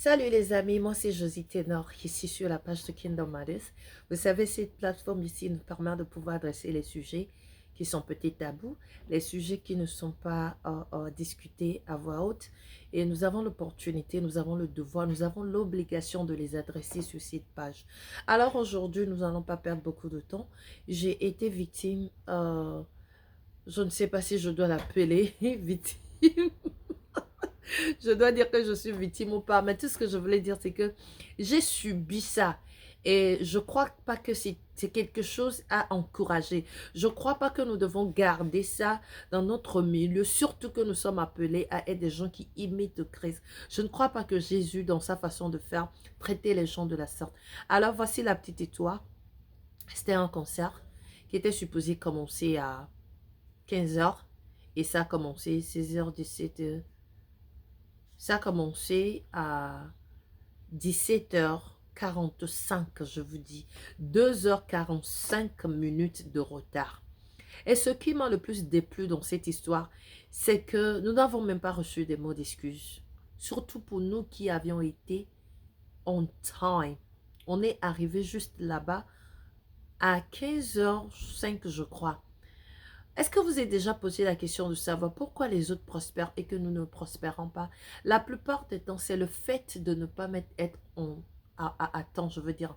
Salut les amis, moi c'est Josie Ténor, ici sur la page de Kingdom Matters. Vous savez, cette plateforme ici nous permet de pouvoir adresser les sujets qui sont peut-être tabous, les sujets qui ne sont pas discutés à voix haute. Et nous avons l'opportunité, nous avons le devoir, nous avons l'obligation de les adresser sur cette page. Alors aujourd'hui, nous n'allons pas perdre beaucoup de temps. J'ai été victime, je ne sais pas si je dois l'appeler victime. Je dois dire que je suis victime ou pas, mais tout ce que je voulais dire, c'est que j'ai subi ça. Et je ne crois pas que c'est quelque chose à encourager. Je ne crois pas que nous devons garder ça dans notre milieu, surtout que nous sommes appelés à être des gens qui imitent Christ. Je ne crois pas que Jésus, dans sa façon de faire, traitait les gens de la sorte. Alors voici la petite histoire. C'était un concert qui était supposé commencer à 15 heures et ça a commencé 16h, 17h. Ça a commencé à 17h45, je vous dis. 2h45 minutes de retard. Et ce qui m'a le plus déplu dans cette histoire, c'est que nous n'avons même pas reçu des mots d'excuses. Surtout pour nous qui avions été on time. On est arrivé juste là-bas à 15h05, je crois. Est-ce que vous avez déjà posé la question de savoir pourquoi les autres prospèrent et que nous ne prospérons pas? La plupart des temps, c'est le fait de ne pas être à temps, je veux dire,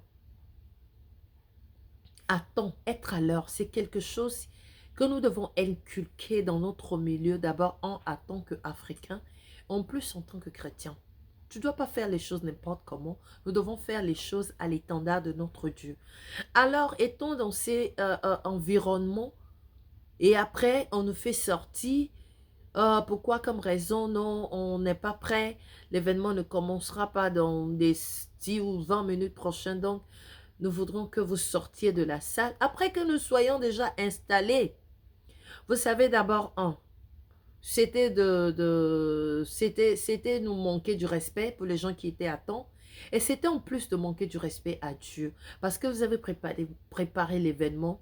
à temps, être à l'heure. C'est quelque chose que nous devons inculquer dans notre milieu, d'abord en tant qu'Africain, en plus en tant que chrétien. Tu ne dois pas faire les choses n'importe comment. Nous devons faire les choses à l'étendard de notre Dieu. Alors, étant dans ces environnements, et après, on nous fait sortir. Pourquoi comme raison? Non, on n'est pas prêt. L'événement ne commencera pas dans des 10 ou 20 minutes prochaines. Donc, nous voudrons que vous sortiez de la salle. Après que nous soyons déjà installés. Vous savez d'abord, c'était c'était nous manquer du respect pour les gens qui étaient à temps. Et c'était en plus de manquer du respect à Dieu. Parce que vous avez préparé l'événement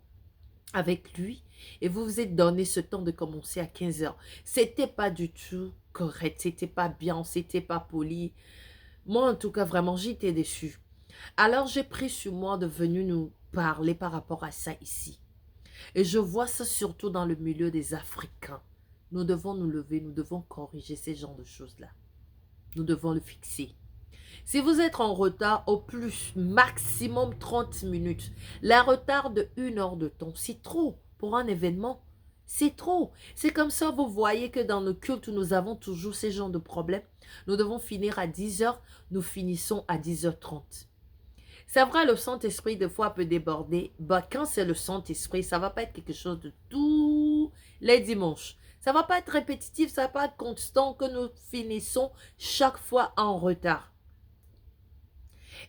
avec lui et vous vous êtes donné ce temps de commencer à 15 heures. C'était pas du tout correct, c'était pas bien, c'était pas poli. Moi, en tout cas, vraiment, j'étais déçue. Alors, j'ai pris sur moi de venir nous parler par rapport à ça ici. Et je vois ça surtout dans le milieu des Africains. Nous devons nous lever, nous devons corriger ces genres de choses-là. Nous devons le fixer. Si vous êtes en retard, au plus, maximum 30 minutes. La retard de 1 heure de temps, c'est trop pour un événement. C'est trop. C'est comme ça, vous voyez que dans nos cultes, nous avons toujours ces genres de problèmes. Nous devons finir à 10 heures, nous finissons à 10h30. C'est vrai, le Saint-Esprit, des fois, peut déborder. Bah, quand c'est le Saint-Esprit, ça ne va pas être quelque chose de tous les dimanches. Ça ne va pas être répétitif, ça ne va pas être constant que nous finissons chaque fois en retard.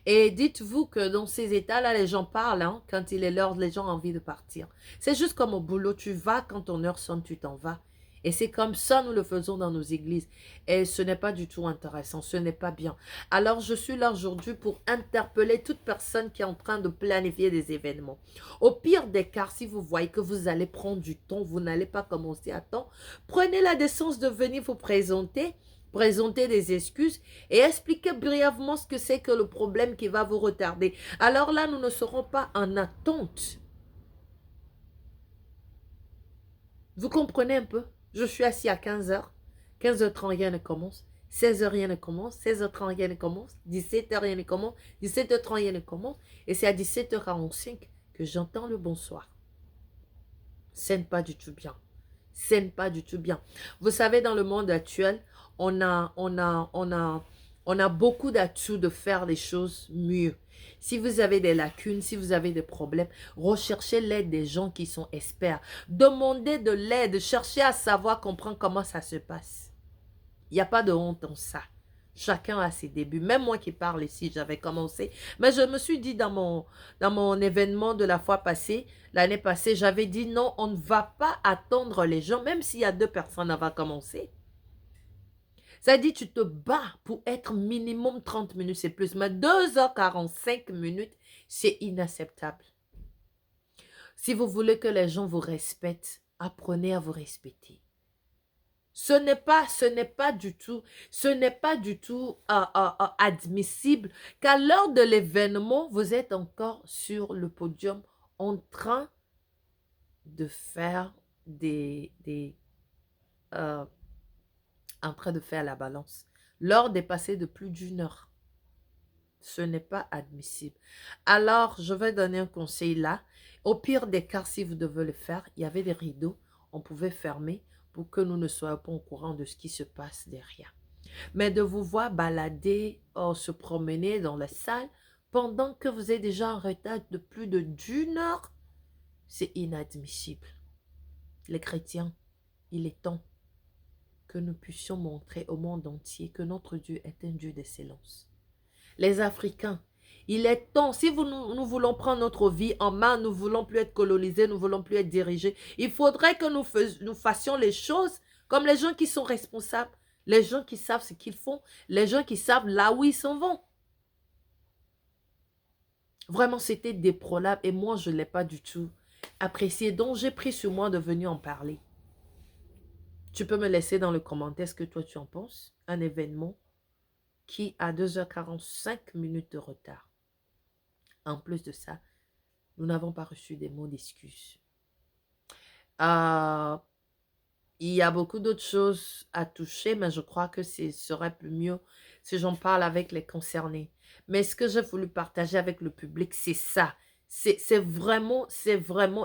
Et dites-vous que dans ces états-là, les gens parlent, hein, quand il est l'heure, les gens ont envie de partir. C'est juste comme au boulot, tu vas quand ton heure sonne, tu t'en vas. Et c'est comme ça, nous le faisons dans nos églises. Et ce n'est pas du tout intéressant, ce n'est pas bien. Alors, je suis là aujourd'hui pour interpeller toute personne qui est en train de planifier des événements. Au pire des cas, si vous voyez que vous allez prendre du temps, vous n'allez pas commencer à temps, prenez la décence de venir vous présenter des excuses et expliquer brièvement ce que c'est que le problème qui va vous retarder. Alors là, nous ne serons pas en attente. Vous comprenez un peu? Je suis assis à 15h. 15h30, rien ne commence. 16h, rien ne commence. 16h30, rien ne commence. 17h, rien ne commence. 17h30, rien ne commence. Et c'est à 17h45 que j'entends le bonsoir. Ce n'est pas du tout bien. Ce n'est pas du tout bien. Vous savez, dans le monde actuel, on a beaucoup d'atouts de faire les choses mieux. Si vous avez des lacunes, si vous avez des problèmes, recherchez l'aide des gens qui sont experts. Demandez de l'aide, cherchez à savoir, comprendre comment ça se passe. Il n'y a pas de honte en ça. Chacun a ses débuts. Même moi qui parle ici, j'avais commencé. Mais je me suis dit dans mon événement de la fois passée, l'année passée, j'avais dit non, on ne va pas attendre les gens, même s'il y a 2 personnes avant de commencer. Ça dit, tu te bats pour être minimum 30 minutes, c'est plus. Mais 2h45 minutes, c'est inacceptable. Si vous voulez que les gens vous respectent, apprenez à vous respecter. Ce n'est pas du tout admissible qu'à l'heure de l'événement, vous êtes encore sur le podium en train de faire euh, en train de faire la balance. L'heure dépassée de plus d'une heure. Ce n'est pas admissible. Alors, je vais donner un conseil là. Au pire des cas, si vous devez le faire, il y avait des rideaux, on pouvait fermer pour que nous ne soyons pas au courant de ce qui se passe derrière. Mais de vous voir balader, se promener dans la salle, pendant que vous êtes déjà en retard de plus d'une heure, c'est inadmissible. Les chrétiens, il est temps que nous puissions montrer au monde entier que notre Dieu est un Dieu d'excellence. Les Africains, il est temps, si nous voulons prendre notre vie en main, nous ne voulons plus être colonisés, nous ne voulons plus être dirigés, il faudrait que nous fassions les choses comme les gens qui sont responsables, les gens qui savent ce qu'ils font, les gens qui savent là où ils s'en vont. Vraiment, c'était déplorable et moi, je ne l'ai pas du tout apprécié. Donc, j'ai pris sur moi de venir en parler. Tu peux me laisser dans le commentaire ce que toi tu en penses. Un événement qui a 2h45 de retard. En plus de ça, nous n'avons pas reçu des mots d'excuse. Il y a beaucoup d'autres choses à toucher, mais je crois que ce serait plus mieux si j'en parle avec les concernés. Mais ce que j'ai voulu partager avec le public, c'est ça. C'est vraiment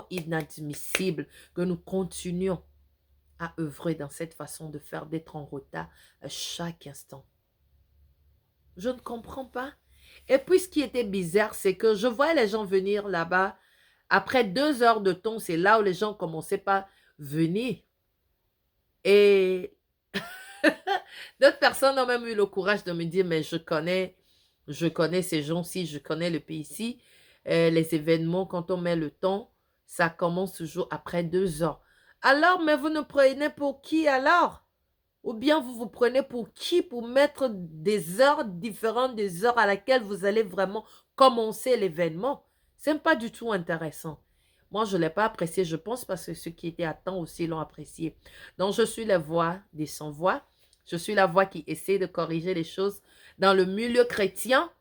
inadmissible que nous continuions à œuvrer dans cette façon de faire, d'être en retard à chaque instant. Je ne comprends pas. Et puis, ce qui était bizarre, c'est que je voyais les gens venir là-bas. Après 2 heures de temps, c'est là où les gens commençaient pas à venir. Et d'autres personnes ont même eu le courage de me dire, mais je connais ces gens-ci, je connais le pays ici. Les événements, quand on met le temps, ça commence toujours après 2 heures. Alors, mais vous nous prenez pour qui alors? Ou bien vous vous prenez pour qui pour mettre des heures différentes des heures à laquelle vous allez vraiment commencer l'événement? Ce n'est pas du tout intéressant. Moi, je ne l'ai pas apprécié, je pense, parce que ceux qui étaient à temps aussi l'ont apprécié. Donc, je suis la voix des sans-voix. Je suis la voix qui essaie de corriger les choses dans le milieu chrétien,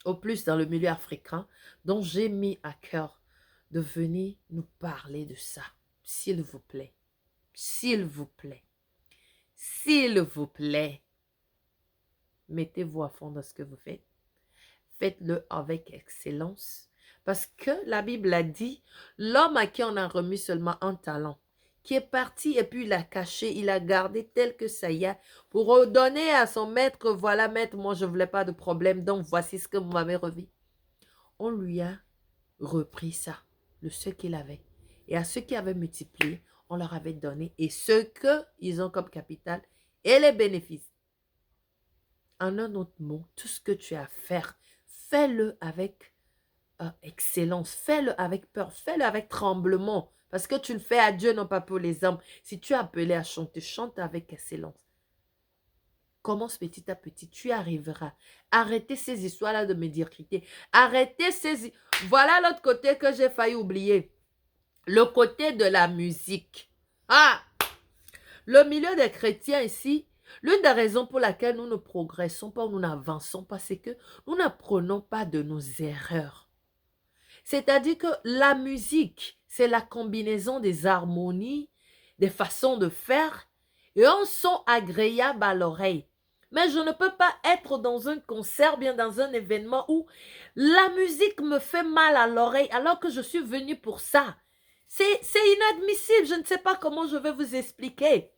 au plus dans le milieu africain. Donc, j'ai mis à cœur de venir nous parler de ça. S'il vous plaît. S'il vous plaît. S'il vous plaît. Mettez-vous à fond dans ce que vous faites. Faites-le avec excellence. Parce que la Bible a dit, l'homme à qui on a remis seulement un talent, qui est parti et puis il a caché, il a gardé tel que ça y est, pour redonner à son maître, voilà maître, moi je ne voulais pas de problème, donc voici ce que vous m'avez remis. On lui a repris ça, le ce qu'il avait. Et à ceux qui avaient multiplié, on leur avait donné. Et ce qu'ils ont comme capital et les bénéfices. En un autre mot, tout ce que tu as à faire, fais-le avec excellence, fais-le avec peur, fais-le avec tremblement. Parce que tu le fais à Dieu, non pas pour les hommes. Si tu es appelé à chanter, chante avec excellence. Commence petit à petit, tu arriveras. Arrêtez ces histoires-là de médiocrité. Arrêtez ces... Voilà l'autre côté que j'ai failli oublier. Le côté de la musique. Ah! Le milieu des chrétiens ici, l'une des raisons pour laquelle nous ne progressons pas, nous n'avançons pas, c'est que nous n'apprenons pas de nos erreurs. C'est-à-dire que la musique, c'est la combinaison des harmonies, des façons de faire et un son agréable à l'oreille. Mais je ne peux pas être dans un concert, bien dans un événement où la musique me fait mal à l'oreille alors que je suis venue pour ça. C'est inadmissible, je ne sais pas comment je vais vous expliquer.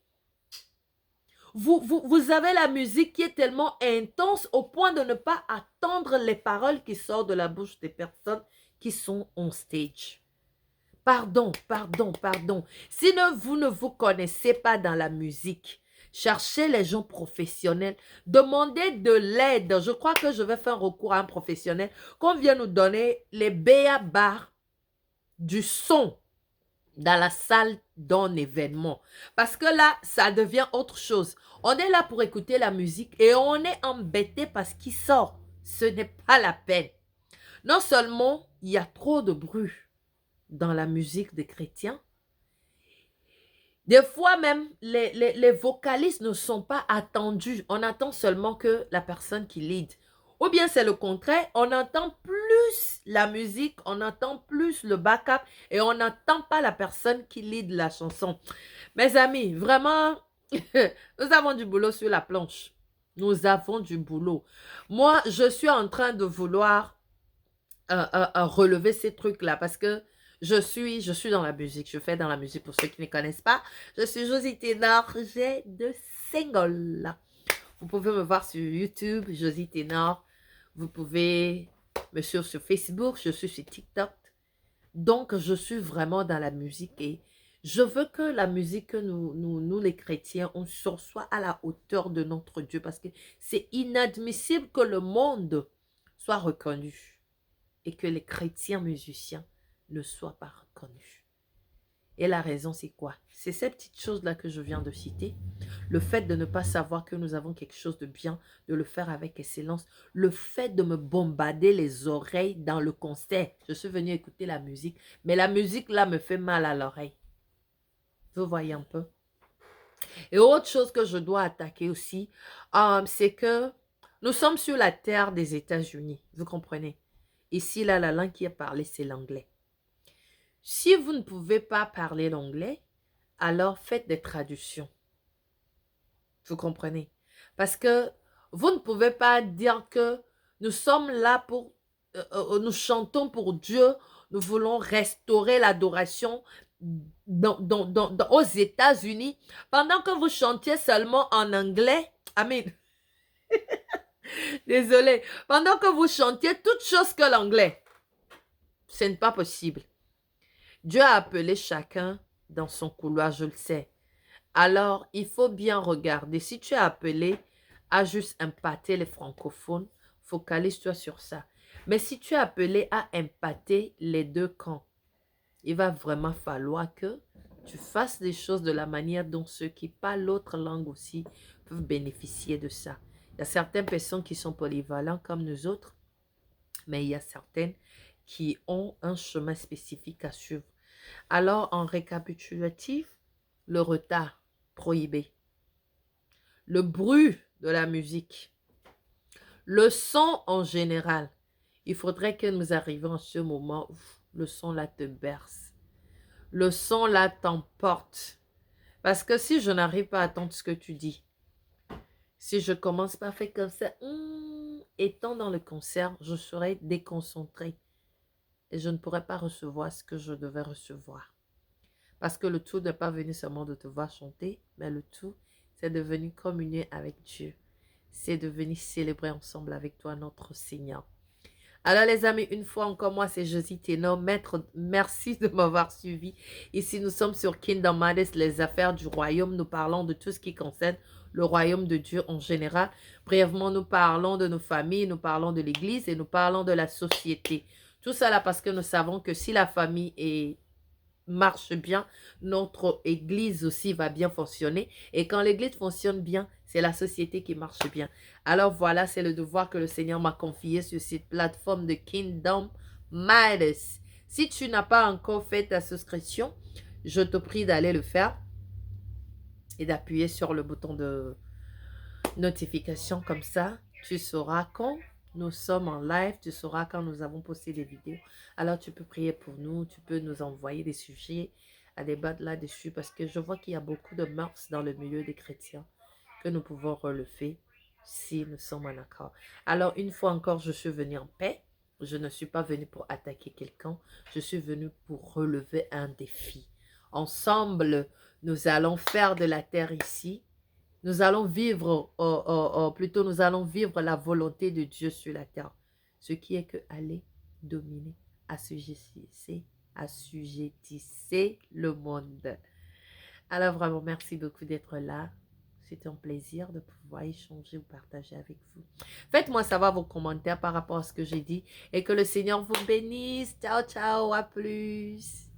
Vous avez la musique qui est tellement intense au point de ne pas attendre les paroles qui sortent de la bouche des personnes qui sont on stage. Pardon. Si vous ne vous connaissez pas dans la musique, cherchez les gens professionnels. Demandez de l'aide. Je crois que je vais faire recours à un professionnel qu'on vient nous donner les b.a.-ba du son dans la salle d'un événement. Parce que là, ça devient autre chose. On est là pour écouter la musique et on est embêté parce qu'il sort. Ce n'est pas la peine. Non seulement il y a trop de bruit dans la musique des chrétiens, Des fois même, les vocalistes ne sont pas attendus. On attend seulement que la personne qui lead. Ou bien c'est le contraire, on entend plus la musique, on entend plus le backup et on n'entend pas la personne qui lead la chanson. Mes amis, vraiment, nous avons du boulot sur la planche. Nous avons du boulot. Moi, je suis en train de vouloir relever ces trucs-là parce que je suis dans la musique. Je fais dans la musique pour ceux qui ne connaissent pas. Je suis Josie Ténor. J'ai deux singles. Vous pouvez me voir sur YouTube, Josie Ténor. Vous pouvez me suivre sur Facebook. Je suis sur TikTok. Donc, je suis vraiment dans la musique et je veux que la musique que nous les chrétiens, on soit à la hauteur de notre Dieu parce que c'est inadmissible que le monde soit reconnu et que les chrétiens musiciens ne soient pas reconnus. Et la raison, c'est quoi? C'est ces petites choses-là que je viens de citer. Le fait de ne pas savoir que nous avons quelque chose de bien, de le faire avec excellence. Le fait de me bombarder les oreilles dans le concert. Je suis venue écouter la musique, mais la musique là me fait mal à l'oreille. Vous voyez un peu? Et autre chose que je dois attaquer aussi, c'est que nous sommes sur la terre des États-Unis. Vous comprenez? Ici, là, la langue qui est parlée, c'est l'anglais. Si vous ne pouvez pas parler l'anglais, alors faites des traductions. Vous comprenez? Parce que vous ne pouvez pas dire que nous sommes là pour... nous chantons pour Dieu, nous voulons restaurer l'adoration aux États-Unis pendant que vous chantiez seulement en anglais. Amen. Désolé. Pendant que vous chantiez toute chose que l'anglais. Ce n'est pas possible. Dieu a appelé chacun dans son couloir, je le sais. Alors, il faut bien regarder. Si tu es appelé à juste impacter les francophones, focalise-toi sur ça. Mais si tu es appelé à impacter les deux camps, il va vraiment falloir que tu fasses des choses de la manière dont ceux qui parlent l'autre langue aussi peuvent bénéficier de ça. Il y a certaines personnes qui sont polyvalentes comme nous autres, mais il y a certaines qui ont un chemin spécifique à suivre. Alors, en récapitulatif, le retard prohibé, le bruit de la musique, le son en général. Il faudrait que nous arrivions à ce moment où le son là te berce. Le son là t'emporte. Parce que si je n'arrive pas à attendre ce que tu dis, si je commence pas à faire comme ça, étant dans le concert, je serai déconcentrée. Et je ne pourrais pas recevoir ce que je devais recevoir. Parce que le tout n'est pas venu seulement de te voir chanter, mais le tout, c'est de venir communier avec Dieu. C'est de venir célébrer ensemble avec toi notre Seigneur. Alors les amis, une fois encore, moi c'est Josie Ténor. Maître, merci de m'avoir suivi. Ici, nous sommes sur Kingdom Matters, les affaires du royaume. Nous parlons de tout ce qui concerne le royaume de Dieu en général. Brièvement, nous parlons de nos familles, nous parlons de l'église et nous parlons de la société. Tout ça là parce que nous savons que si la famille marche bien, notre église aussi va bien fonctionner. Et quand l'église fonctionne bien, c'est la société qui marche bien. Alors voilà, c'est le devoir que le Seigneur m'a confié sur cette plateforme de Kingdom Matters. Si tu n'as pas encore fait ta souscription, je te prie d'aller le faire et d'appuyer sur le bouton de notification. Comme ça, tu sauras quand nous sommes en live, tu sauras quand nous avons posté des vidéos. Alors, tu peux prier pour nous, tu peux nous envoyer des sujets à débattre là-dessus parce que je vois qu'il y a beaucoup de mœurs dans le milieu des chrétiens que nous pouvons relever si nous sommes en accord. Alors, une fois encore, je suis venue en paix. Je ne suis pas venue pour attaquer quelqu'un. Je suis venue pour relever un défi. Ensemble, nous allons faire de la terre ici. Nous allons vivre, plutôt nous allons vivre la volonté de Dieu sur la terre. Ce qui est que aller dominer, assujettissez le monde. Alors vraiment, merci beaucoup d'être là. C'était un plaisir de pouvoir échanger ou partager avec vous. Faites-moi savoir vos commentaires par rapport à ce que j'ai dit et que le Seigneur vous bénisse. Ciao, ciao, à plus.